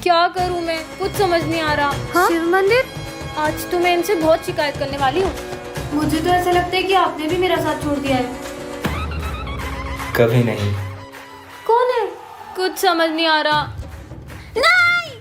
क्या करूँ मैं, कुछ समझ नहीं आ रहा। हाँ? शिव मंदिर, आज तो मैं इनसे बहुत शिकायत करने वाली हूँ। मुझे तो ऐसा लगता है कि आपने भी मेरा साथ छोड़ दिया है। कभी नहीं। कौन है? कुछ समझ नहीं आ रहा। नहीं!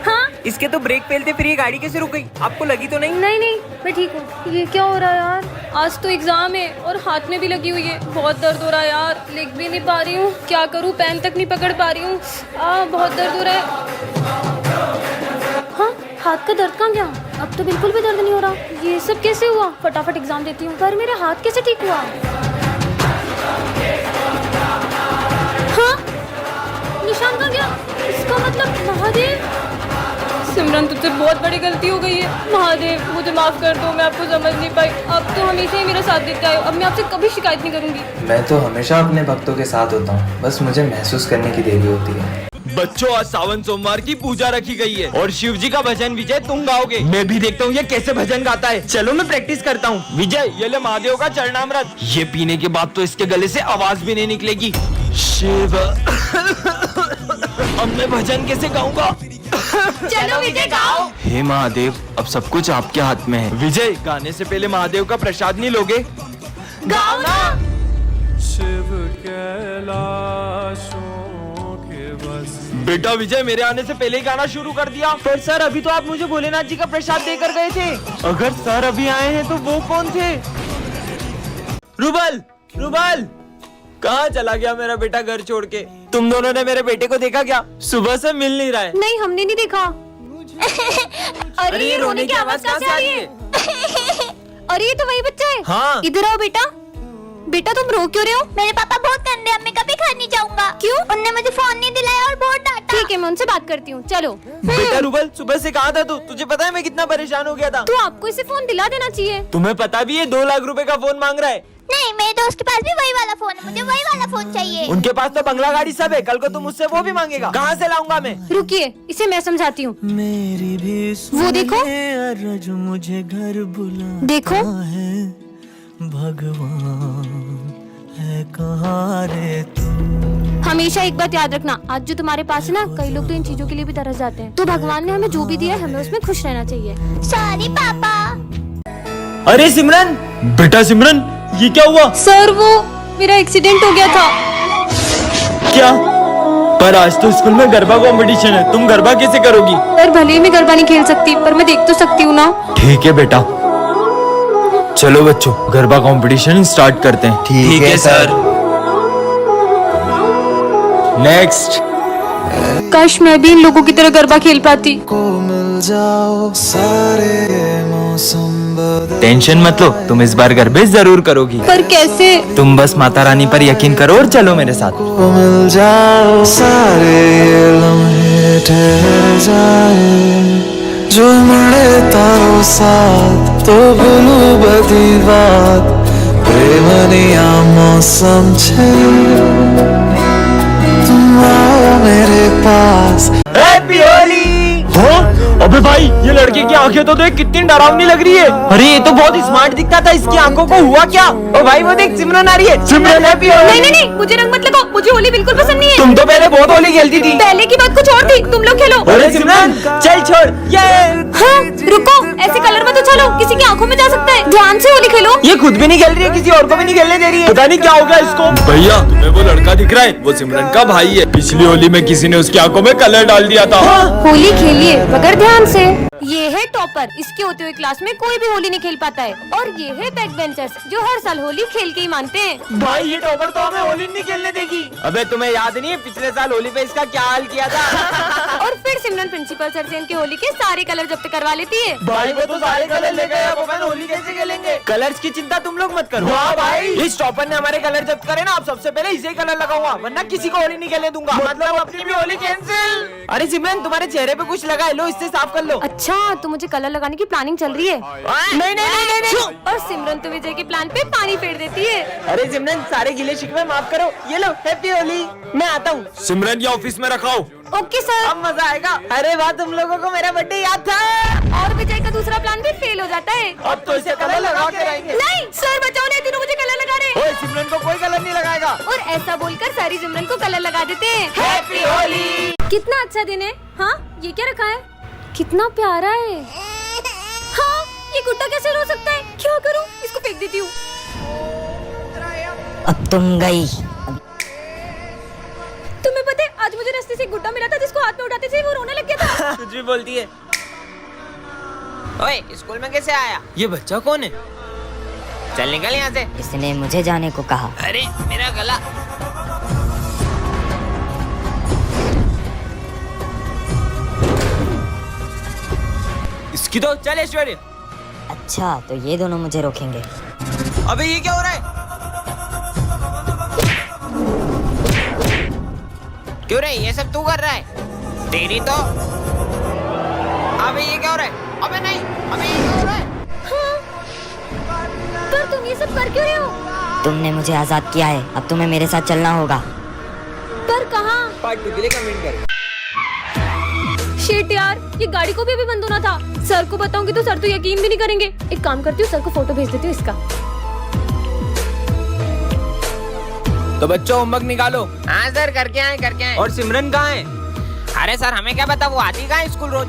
हाँ? इसके तो ब्रेक फेल थे, फिर ये गाड़ी कैसे रुक गई? आपको लगी तो नहीं? नहीं नहीं, मैं ठीक हूँ। ये क्या हो रहा है यार? आज तो एग्जाम है और हाथ में भी लगी हुई है। बहुत दर्द हो रहा है यार, लिख भी नहीं पा रही हूँ। क्या करूँ, पेन तक नहीं पकड़ पा रही हूँ। बहुत दर्द हो रहा है। हाँ, हाथ का दर्द कहाँ गया? अब तो बिल्कुल भी दर्द नहीं हो रहा। ये सब कैसे हुआ? फटाफट एग्जाम देती हूँ। पर मेरा हाथ कैसे ठीक हुआ? हाँ, निशान कहाँ गया? इसका मतलब महादेव। सिमरन, तुझसे बहुत बड़ी गलती हो गई है। महादेव, मुझे माफ कर दो, मैं आपको समझ नहीं पाई। आप तो हमेशा ही मेरा साथ देते आए हो। अब मैं आपसे कभी शिकायत नहीं करूंगी। मैं तो हमेशा अपने भक्तों के साथ होता हूँ, बस मुझे महसूस करने की देरी होती है। बच्चों, आज सावन सोमवार की पूजा रखी गई है और शिव जी का भजन विजय तुम गाओगे। मैं भी देखता हूँ ये कैसे भजन गाता है। चलो मैं प्रैक्टिस करता हूँ। विजय, ये ले महादेव का चरणामृत। ये पीने के बाद तो इसके गले से आवाज भी नहीं निकलेगी। शिव अब मैं भजन कैसे गाऊंगा? चलो विजय गाओ। हे महादेव, अब सब कुछ आपके हाथ में है। विजय, गाने से पहले महादेव का प्रसाद नहीं लोगे? गाओ ना। शिव कैलाशों के बस। बेटा विजय, मेरे आने से पहले ही गाना शुरू कर दिया। पर सर, अभी तो आप मुझे भोलेनाथ जी का प्रसाद देकर गए थे। अगर सर अभी आए हैं तो वो कौन थे? रुबल, रुबल, कहाँ चला गया मेरा बेटा घर छोड़ के? तुम दोनों ने मेरे बेटे को देखा क्या? सुबह से मिल नहीं रहा है। नहीं, हमने नहीं देखा। अरे ये रोने की आवाज कहाँ से आ रही है? अरे ये तो वही बच्चा है। हाँ। इधर आओ बेटा। बेटा, तुम रो क्यों रहे हो? मेरे पापा बहुत गंदे हैं, मैं कभी घर नहीं जाऊंगा। क्यों? उनने मुझे फोन नहीं दिलाया और बहुत डांटा। ठीक है, मैं उनसे बात करती हूँ। चलो। बेटा रुबल, सुबह से कहाँ था तू? तुझे पता है मैं कितना परेशान हो गया था। तो आपको इसे फोन दिला देना चाहिए। तुम्हें पता भी है 2 लाख रुपए का फोन मांग रहा है। नहीं, मेरे दोस्त के पास भी वही वाला फोन है, मुझे वही वाला फोन चाहिए। उनके पास तो बंगला गाड़ी सब है, कल को तुम मुझसे वो भी मांगेगा। कहाँ से लाऊंगा मैं? रुकिए, इसे मैं समझाती हूँ। मेरी भी वो देखो, अर्ज मुझे घर बुला देखो। है। भगवान है कहाँ रे तू? हमेशा एक बात याद रखना, आज जो तुम्हारे पास है ना, कई लोग तो इन चीजों के लिए भी तरस जाते हैं। तो भगवान ने हमें जो भी दिया है, हमें उसमें खुश रहना चाहिए। सॉरी पापा। अरे सिमरन। बेटा सिमरन, ये क्या हुआ? सर, वो मेरा एक्सीडेंट हो गया था। क्या? पर आज तो स्कूल में गरबा कंपटीशन है, तुम गरबा कैसे करोगी? सर, भले ही मैं गरबा नहीं खेल सकती, पर मैं देख तो सकती हूँ ना। ठीक है बेटा, चलो बच्चों गरबा कंपटीशन स्टार्ट करते हैं। ठीक है सर। नेक्स्ट। काश मैं भी इन लोगों की तरह गरबा खेल पाती। को मिल जाओ सारे मौसम बदल। टेंशन मत लो, तुम इस बार गरबे जरूर करोगी। पर कैसे? तुम बस माता रानी पर यकीन करो और चलो मेरे साथ। को मिल जाओ सारे ये लम्हे ठहर जाए। जो મળે તારો સાથ તો ભૂલું બધી વાત। પ્રેમની આ મૌસમ છે, तुम आओ मेरे पास। हैप्पी होली। हाँ? अबे भाई, ये लड़के की आंखें तो देख, कितनी डरावनी लग रही है। अरे ये तो बहुत स्मार्ट दिखता था, इसकी आंखों को हुआ क्या? ओ भाई वो देख, सिमरन आ रही है। सिमरन हैप्पी होली। नहीं नहीं नहीं, मुझे रंग मत लगाओ, मुझे होली बिल्कुल पसंद नहीं है। तुम तो पहले बहुत होली खेलती थी। पहले की बात कुछ और थी, तुम लोग खेलो। अरे सिमरन चल छोड़। ये हाँ, रुको, ऐसे कलर मत उछालो, किसी की आंखों में जा सकता है। ध्यान से होली खेलो। ये खुद भी नहीं खेल रही है, किसी और को भी नहीं खेलने दे रही है। पता नहीं क्या हो गया इसको। भैया, तुम्हें वो लड़का दिख रहा है? वो सिमरन का भाई है। पिछली होली में किसी ने उसकी आंखों में कलर डाल दिया था। होली खेलिए मगर ध्यान से। ये है टॉपर, इसके होते हुए क्लास में कोई भी होली नहीं खेल पाता है। और ये है बैक बेंचर्स, जो हर साल होली खेल के ही मानते हैं। भाई ये टॉपर तो हमें होली नहीं खेलने देगी। अबे तुम्हें याद नहीं है पिछले साल होली पे इसका क्या हाल किया था? और फिर सिमरन प्रिंसिपल सर से इनके होली के सारे कलर जब्त करवा लेती है। भाई वो तो सारे कलर ले गए, अब अपन होली कैसे खेलेंगे? कलर्स की चिंता तुम लोग मत करो। हाँ भाई, इस टॉपर ने हमारे कलर जब्त करे ना, अब सबसे पहले इसे कलर लगाऊंगा, वरना किसी को होली नहीं खेलने दूंगा। मतलब अपनी भी होली कैंसिल। अरे सिमरन, तुम्हारे चेहरे पे कुछ लगा है, लो इससे साफ कर लो। अच्छा, तो मुझे कलर लगाने की प्लानिंग चल रही है। नहीं नहीं नहीं नहीं। और सिमरन तो विजय के प्लान पे पानी फेर देती है। अरे सिमरन, सारे गिले शिकवे माफ करो, ये लो हैप्पी होली। मैं आता हूँ। सिमरन, ये ऑफिस में रखाओ। Okay sir. अब मजा आएगा। अरे वाह, तुम लोगों को मेरा बर्थडे याद था। और विजय का दूसरा प्लान भी फेल हो जाता है। अब तो इसे कलर लगा के रहेंगे। नहीं सर, बचाओ, नहीं तीनों मुझे कलर लगा रहे। ओए, सिमरन को कोई कलर नहीं लगाएगा। और ऐसा बोलकर सारी सिमरन को कलर लगा देते हैं। हैप्पी होली। कितना अच्छा दिन है। हाँ, ये क्या रखा है? कितना प्यारा है। हाँ, ये गुड्डा कैसे रो सकता है? क्या करूँ? इसको फेंक देती हूँ। अब तुम गई। तुम्हें पता है, आज मुझे रास्ते से एक गुड्डा मिला था जिसको हाथ में उठाते थे वो रोने लग गया था। कुछ भी बोलती है। ओए, स्कूल में कैसे आया? ये बच्चा कौन है? चल निकल यहाँ से। इसने मुझे जाने को कहा। अरे मेरा गला। इसकी तो चल ऐश्वर्य। अच्छा, तो ये दोनों मुझे रोकेंगे। अबे ये क्या हो रहा है? क्यों रे, ये सब तू कर रहा है? तेरी तो। अबे ये क्या हो रहा है? अबे नहीं, अबे ये क्या हो रहा है? पर तुम ये सब कर क्यों रहे हो? तुमने मुझे आजाद किया है, अब तुम्हें मेरे साथ चलना होगा। पर कहाँ? पार्ट 2 के लिए कमेंट कर। शिट यार, ये गाड़ी को भी अभी बंद होना था। सर को बताऊंगी तो सर तो यकीन भी नहीं करेंगे। एक काम करती हूँ, सर को फोटो भेज देती हूँ इसका। तो बच्चों होमवर्क निकालो। हाँ सर, करके आए। और सिमरन कहाँ है? अरे सर हमें क्या पता, वो आती कहाँ है स्कूल रोज।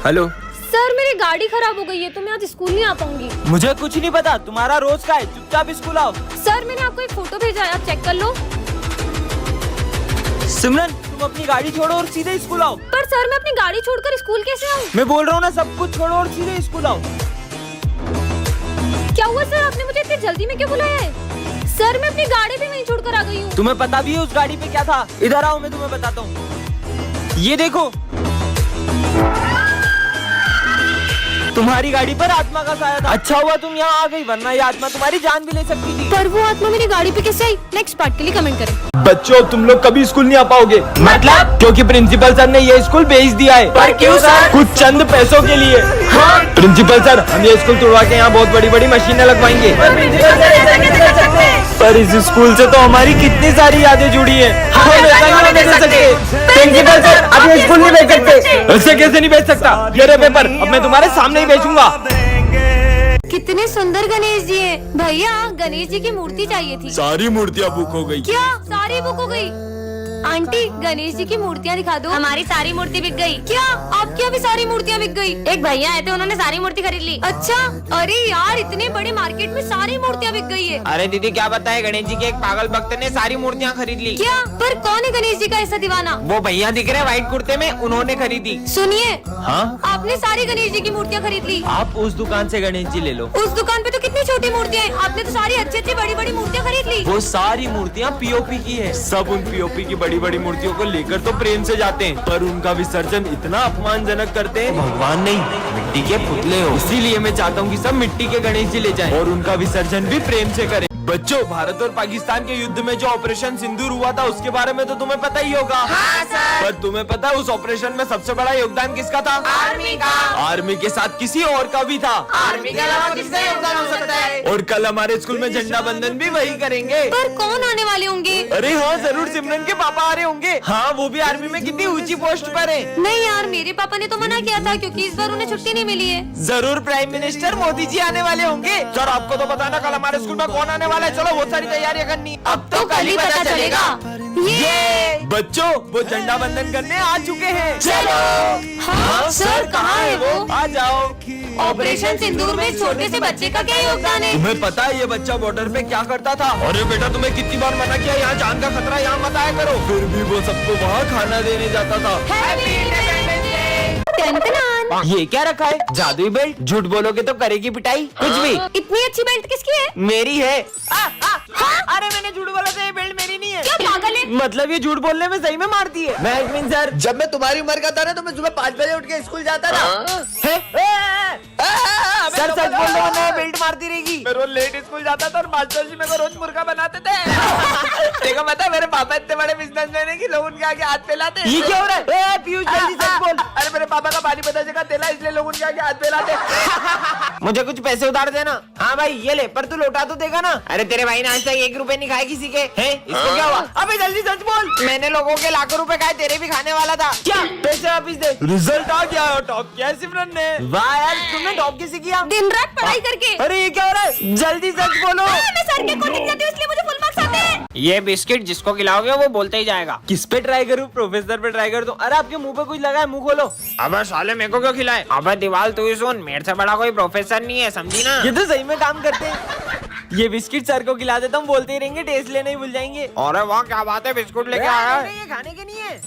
हेलो सर, मेरी गाड़ी खराब हो गई है तो मैं आज स्कूल नहीं आ पाऊंगी। मुझे कुछ नहीं पता, तुम्हारा रोज का है, चुपचाप स्कूल आओ। सर, मैंने आपको एक फोटो भेजा है, आप चेक कर लो। सिमरन, तुम अपनी गाड़ी छोड़ो और सीधे स्कूल आओ। पर सर, मैं अपनी गाड़ी छोड़कर स्कूल कैसे आऊँ? मैं बोल रहा हूँ ना, सब कुछ छोड़ो और सीधे स्कूल आओ। क्या हुआ सर, आपने मुझे इतनी जल्दी में क्यों बुलाया है? सर, मैं अपनी गाड़ी भी वहीं छोड़कर आ गई हूँ। तुम्हें पता भी है उस गाड़ी पे क्या था? इधर आओ, मैं तुम्हें बताता हूँ। ये देखो, तुम्हारी गाड़ी पर आत्मा का साया था। अच्छा हुआ तुम यहाँ आ गई, वरना ये आत्मा तुम्हारी जान भी ले सकती थी। पर वो आत्मा मेरी गाड़ी पे कैसे आई? नेक्स्ट पार्ट के लिए कमेंट करें। बच्चों, तुम लोग कभी स्कूल नहीं आ पाओगे। मतलब? क्योंकि प्रिंसिपल सर ने ये स्कूल बेच दिया है। पर क्यों सर? कुछ चंद पैसों के लिए। हाँ? प्रिंसिपल सर, हम ये स्कूल तोड़वा के यहाँ बहुत बड़ी बड़ी मशीनें लगवाएंगे। पर इस स्कूल से तो हमारी कितनी सारी यादें जुड़ी हैं। हम ऐसा नहीं होने दे सकते। प्रिंसिपल सर, आप ये स्कूल नहीं बेच सकते। ऐसे कैसे नहीं बेच सकता? ये रहे पेपर, अब मैं तुम्हारे सामने ही बेचूंगा। कितने सुंदर गणेश जी हैं। भैया, गणेश जी की मूर्ति चाहिए थी। सारी मूर्तियाँ बुक हो गई। क्या सारी बुक हो गई? आंटी, गणेश जी की मूर्तियाँ दिखा दो। हमारी सारी मूर्ति बिक गई। क्या आपकी अभी सारी मूर्तियाँ बिक गई? एक भैया आए थे, उन्होंने सारी मूर्ति खरीद ली। अच्छा, अरे यार, इतने बड़े मार्केट में सारी मूर्तियाँ बिक गई है। अरे दीदी, क्या बताए, गणेश जी के एक पागल भक्त ने सारी मूर्तियाँ खरीद ली। क्या? पर कौन है गणेश जी का ऐसा दीवाना? वो भैया दिख रहे व्हाइट कुर्ते में, उन्होंने खरीदी। सुनिए, हाँ? आपने सारी गणेश जी की मूर्तियाँ खरीद ली। आप उस दुकान से गणेश जी ले लो। उस दुकान पे तो कितनी छोटी मूर्तियाँ हैं, आपने तो सारी अच्छी अच्छी बड़ी बड़ी मूर्तियाँ खरीद ली। वो सारी मूर्तियाँ पीओपी की है। सब उन पीओपी की बड़ी बड़ी मूर्तियों को लेकर तो प्रेम से जाते हैं, पर उनका विसर्जन इतना अपमानजनक करते हैं। भगवान नहीं, मिट्टी के पुतले हो। इसीलिए मैं चाहता हूँ कि सब मिट्टी के गणेश जी ले जाएं और उनका विसर्जन भी प्रेम से करें। बच्चों, भारत और पाकिस्तान के युद्ध में जो ऑपरेशन सिंदूर हुआ था, उसके बारे में तो तुम्हें पता ही होगा। हाँ सर। पर तुम्हें पता है उस ऑपरेशन में सबसे बड़ा योगदान किसका था? आर्मी का। आर्मी के साथ किसी और का भी था। आर्मी के अलावा किसका योगदान हो सकता है? और कल हमारे स्कूल में झंडा बंधन भी वही करेंगे। पर कौन आने वाले होंगे? अरे हाँ, जरूर सिमरन के पापा आ रहे होंगे। हाँ, वो भी आर्मी में कितनी ऊंची पोस्ट पर है। नहीं यार, मेरे पापा ने तो मना किया था क्योंकि इस बार उन्हें छुट्टी नहीं मिली है। जरूर प्राइम मिनिस्टर मोदी जी आने वाले होंगे। सर, आपको तो पता ना कल हमारे स्कूल में कौन आने वाला है। चलो, बहुत सारी तैयारियां करनी। अब तो कल ही पता चलेगा। ये बच्चों, वो झंडा बंधन करने आ चुके हैं। चलो। हाँ सर, कहाँ है वो? आ जाओ। ऑपरेशन सिंदूर में इस छोटे से बच्चे का क्या योगदान है? तुम्हें पता है ये बच्चा बॉर्डर पे क्या करता था? अरे बेटा, तुम्हें कितनी बार मना किया, यहाँ जान का खतरा, यहाँ मत आया करो। फिर भी वो सबको वहाँ खाना देने जाता था। ये क्या रखा है? जादुई बेल्ट? झूठ बोलोगे तो करेगी पिटाई। कुछ भी। इतनी अच्छी बेल्ट किसकी है? मेरी है। अरे मैंने झूठ बोला था, ये बेल्ट मेरी नहीं है। क्या पागल है? मतलब ये झूठ बोलने में सही में मारती है। मैं सर, जब मैं तुम्हारी उम्र का था ना, तो मैं सुबह 5 बजे उठ के स्कूल जाता था। सर सच बोल रहा हूँ, मैं बेल्ट मारती रहेगी। मैं रोज लेट स्कूल जाता था और मास्टर जी मेरे को रोज मुर्गा बनाते थे। देखो पता है, मेरे पापा इतने बड़े बिजनेसमैन है कि लोग उनके आगे हाथ फैलाते। ये क्या हो रहा है? पीयूष जल्दी सच बोल। अरे मेरे पापा का पानी पता जगह तेला, इसलिए लोग उनके आगे हाथ फैलाते। मुझे कुछ पैसे उधार देना। हाँ भाई ये ले, पर तू लौटा तो देगा ना? अरे तेरे भाई ने आज तक 1 रुपए नहीं खाए किसी के। हैं? इसको क्या हुआ? अबे जल्दी सच बोल। मैंने लोगों के लाखों रुपए खाए, तेरे भी खाने वाला था। क्या? पैसे वापिस दे। रिजल्ट आ गया, टॉप किया सिमरन ने। वाह यार, तुमने टॉप कैसे किया? दिन रात पढ़ाई करके। अरे ये क्या हो रहा है? जल्दी सच बोलो। मैं सर के कोचिंग जाती हूँ, इसलिए मुझे फुल मार्क्स आते हैं। ये बिस्किट जिसको खिलाओगे वो बोलते ही जाएगा। किस पे ट्राई करूँ? प्रोफेसर पे ट्राई कर दूं। अरे आपके मुंह पे कुछ लगा है, मुंह खोलो। अबे साले मेरे को क्यों खिलाए? अबे दीवाल तू ही सुन, मेरे से बड़ा कोई प्रोफेसर नहीं है, समझी ना? ये तो सही में काम करते हैं। ये बिस्किट सर को खिला देता हूँ, बोलते ही रहेंगे, टेस्ट लेने ही भूल जाएंगे। अरे वाह क्या बात है, बिस्कुट लेके आया है। ये खाने के नहीं है।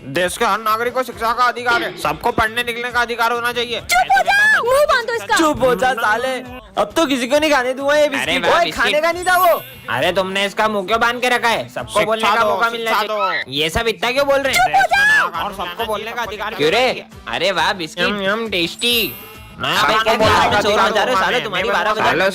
देश के हर नागरिक को शिक्षा का अधिकार है, सबको पढ़ने निकलने का अधिकार होना चाहिए। चुप हो जा, मुंह बांधो इसका। चुप हो जा साले, अब तो किसी को नहीं खाने दूंगा ये बिस्किट। ओए खाने का नहीं था वो। अरे तुमने इसका मुंह क्यों बांध के रखा है? सबको बोलने का मौका मिलना चाहिए। ये सब इतना क्यों बोल रहे हैं? और सबको बोलने का अधिकार क्यों रे? अरे वाह बिस्किट टेस्टी।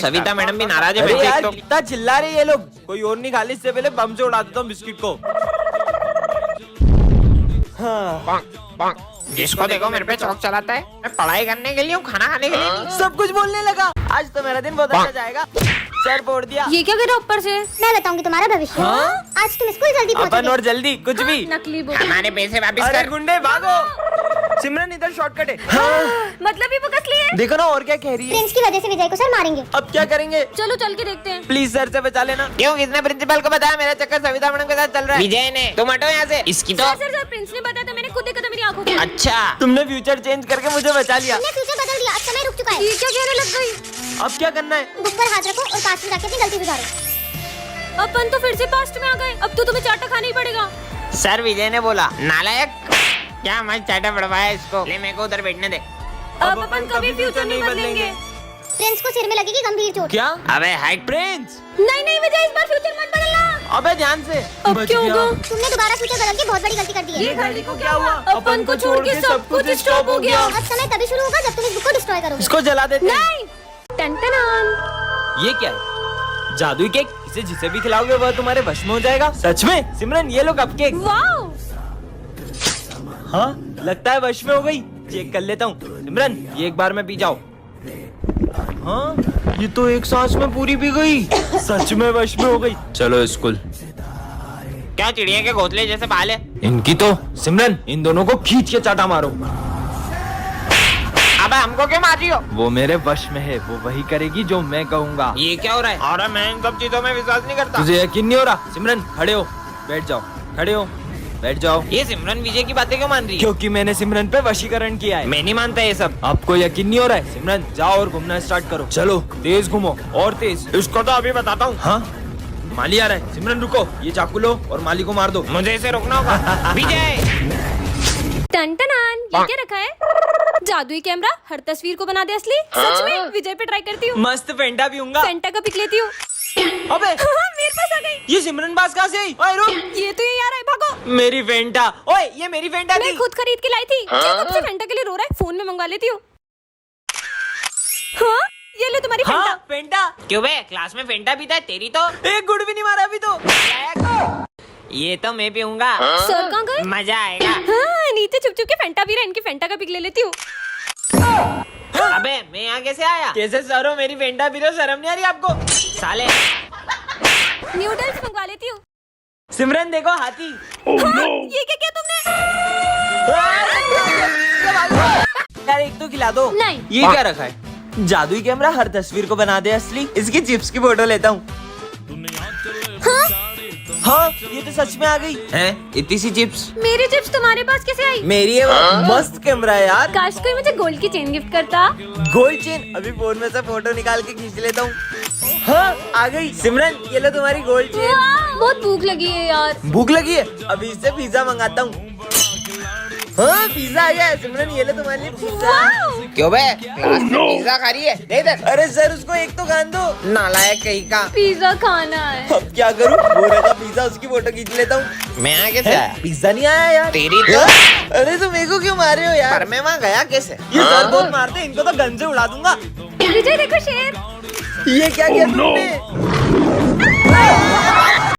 सविता मैडम भी नाराज है। कितना चिल्ला रहे ये लोग, कोई और नहीं खा ली, इससे पहले बम से उड़ा देता हूँ बिस्किट को। हाँ। जिसको देखो मेरे पे चौक चलाता है। मैं पढ़ाई करने के लिए हूँ, खाना खाने के लिए नहीं। सब कुछ बोलने लगा। आज तो मेरा दिन बहुत अच्छा जाएगा। सर फोड़ दिया। ये क्या गिरा ऊपर से? मैं बताऊंगी तुम्हारा भविष्य। आज तुम स्कूल जल्दी अपन पहुंचोगे। और जल्दी कुछ भी। नकली बोल। हमारे पैसे वापस कर। गुंडे भागो। सिमरन इधर शॉर्टकट है। मतलब ही वो कसली है। देखो ना और क्या कह रही है। प्रिंस की वजह से विजय को सर मारेंगे। अब क्या करेंगे? चलो चल के देखते हैं। प्लीज सर से बचा लेना। क्यों? किसने प्रिंसिपल को बताया मेरा चक्कर सविता मैडम के साथ चल रहा है? विजय ने। तुम हटो यहाँ से। इसकी तो सर प्रिंस ने बताया था, मैंने खुद देखा था मेरी आंखों से। अच्छा तुमने फ्यूचर चेंज करके मुझे बचा लिया। तुमने फ्यूचर बदल दिया, अब समय रुक चुका है। ये क्या कहने लग गई? अब क्या करना है? बुक पर हाथ रखो और पास्ट में जाके अपनी गलती सुधारो। अपन तो फिर से पास्ट में आ गए। अब तो तुम्हें चाटा खाना ही पड़ेगा। सर विजय ने बोला नालायक क्या मत चाटा पड़वाया इसको। ले मेरे को उधर बैठने दे। अब अपन कभी फ्यूचर नहीं बदलेंगे। प्रिंस को सिर में लगेगी गंभीर चोट। क्या? अबे हाइट प्रिंस। नहीं विजय, इस बार फ्यूचर मत बदलना। अबे ध्यान से। अब क्या होगा? तुमने दोबारा फ्यूचर बदल के बहुत बड़ी गलती कर दी है। ये घड़ी को क्या हुआ? अपन को छोड़ के सब कुछ स्टॉप हो गया। अब समय तभी शुरू होगा जब तुम इस बुक को डिस्ट्रॉय करोगे। इसको जला देते हैं। नहीं। टन-टन-टन। ये क्या है? जादुई केक? इसे जिसे भी खिलाओगे वह तुम्हारे वश में हो जाएगा। सच में? सिमरन ये लो कप केक। वाओ। हाँ लगता है वश में हो गई। चेक कर लेता हूँ। सिमरन ये एक बार में पी जाओ। हाँ ये तो एक सांस में पूरी पी गई। सच में वश में हो गई। चलो स्कूल। क्या चिड़िया के घोंसले जैसे बाल है इनकी तो। सिमरन इन दोनों को खींच के चाटा मारो। अबे हमको क्यों मार रही हो? वो मेरे वश में है, वो वही करेगी जो मैं कहूँगा। ये क्या हो रहा है? अरे मैं इन सब चीजों में विश्वास नहीं करता। तुझे यकीन नहीं हो रहा? सिमरन खड़े हो, बैठ जाओ। खड़े हो, बैठ जाओ। ये सिमरन विजय की बातें क्यों मान रही है? क्योंकि मैंने सिमरन पे वशीकरण किया है। मैं नहीं मानता ये सब। आपको यकीन नहीं हो रहा है? सिमरन जाओ और घूमना स्टार्ट करो। चलो तेज घूमो और तेज। इसको तो अभी बताता हूँ। हाँ माली आ रहा है। सिमरन रुको, ये चाकू लो और माली को मार दो। मुझे इसे रोकना होगा। विजय। टन-टनान, ये क्या रखा है? जादुई कैमरा हर तस्वीर को बना दे असली। सच में विजय पे ट्राई करती हूँ। मस्त फेंटा पीऊंगा। फेंटा का पिक लेती हूँ। अबे मेरे पास आ गई। ये सिमरन पास कहाँ से आई? ओए रुक। ये तो ये आ रहा है, भागो। मेरी फेंटा। ओए ये मेरी फेंटा मैं थी। खुद खरीद के लाई थी। ये कब से फेंटा के लिए रो रहा है? फोन में मंगवा लेती हूँ। हाँ ये ले तुम्हारी फेंटा। हाँ फेंटा। क्यों बे क्लास में फेंटा पीता है? तेरी तो एक गुड़ भी नहीं मारा अभी तो। ये तो मैं पीऊंगा। सर कहाँ गए? मजा आएगा। हाँ नीचे छुप छुप के फेंटा पी रहा है। इनकी फेंटा का पिक ले लेती हूँ। अबे मैं यहाँ कैसे आया? कैसे सर हो? मेरी फेंटा पी रहे हो, शर्म नहीं आ रही आपको? साले। न्यूडल्स मंगवा लेती हूँ। सिमरन देखो हाथी। हाँ, ये क्या किया तुमने? यार एक तो खिला दो। नहीं। ये क्या रखा है? जादुई कैमरा हर तस्वीर को बना दे असली। इसकी चिप्स की फोटो लेता हूँ। हाँ ये तो सच में आ गई है। इतनी सी चिप्स। मेरी चिप्स तुम्हारे पास कैसे आई? मेरी है वो। मस्त कैमरा है यार। काश कोई मुझे गोल्ड की चेन गिफ्ट करता। Gold chain? अभी फोन में से फोटो निकाल के खींच लेता हूँ। हाँ आ गई। सिमरन ये लो तुम्हारी गोल्ड चेन। बहुत भूख लगी है यार। भूख लगी है? अभी इससे पिज्जा मंगाता हूँ। हाँ पिज्जा आ गया है। सिमरन ये लो तुम्हारे लिए पिज्जा। क्यों बे क्लास में पिज्जा खा रही है? दे दे। अरे सर उसको एक तो खान दो। नालायक कहीं का। पिज्जा खाना है। अब क्या करूँ? वो रहा पिज्जा, उसकी फोटो खींच लेता हूँ। मैं आगे से आया? पिज्जा नहीं आया यार। तेरी तो। अरे तुम मेरे को क्यों मार रहे हो यार? पर मैं वहाँ गया कैसे? ये सर बहुत मारते हैं, इनको तो गन से उड़ा दूंगा। विजय देखो शेर। ये क्या किया तुमने?